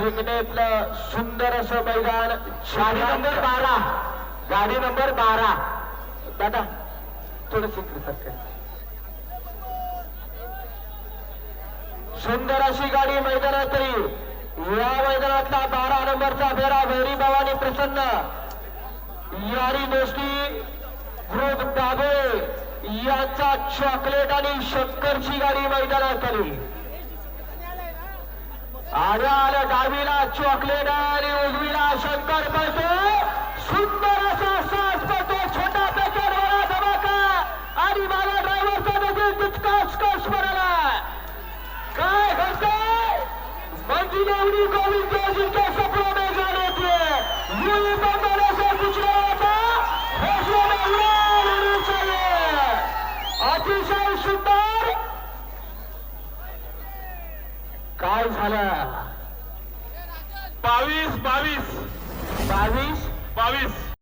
रिंगणेतलं सुंदर असं मैदान गाडी नंबर 12 गाडी नंबर 12 दादा थोडस सुंदर अशी गाडी मैदानात येईल। या मैदानातला 12 नंबरचा फेरा भैरी भवानी प्रसन्न यारी गोष्टी ग्रुप दाभोळे यांचा चॉकलेट आणि शक्करची गाडी मैदानात आली। आल्या डावीला चॉकलेट आणि उजवीला शंकर पळतो। सुंदर असा सास पळतो छोटा पॅकेट वाला धमाका आणि मला ड्रायव्हरचा देखील तितकाच कस पडला। काय घडतंय मंजिल एवढी गोविंद जिनके सपनों में जाने थे यूं बंदरे से कुछ रहा था हौसलों में उड़ान होनी चाहिए। अतिशय सुंदर काय झालं 22 22 22 22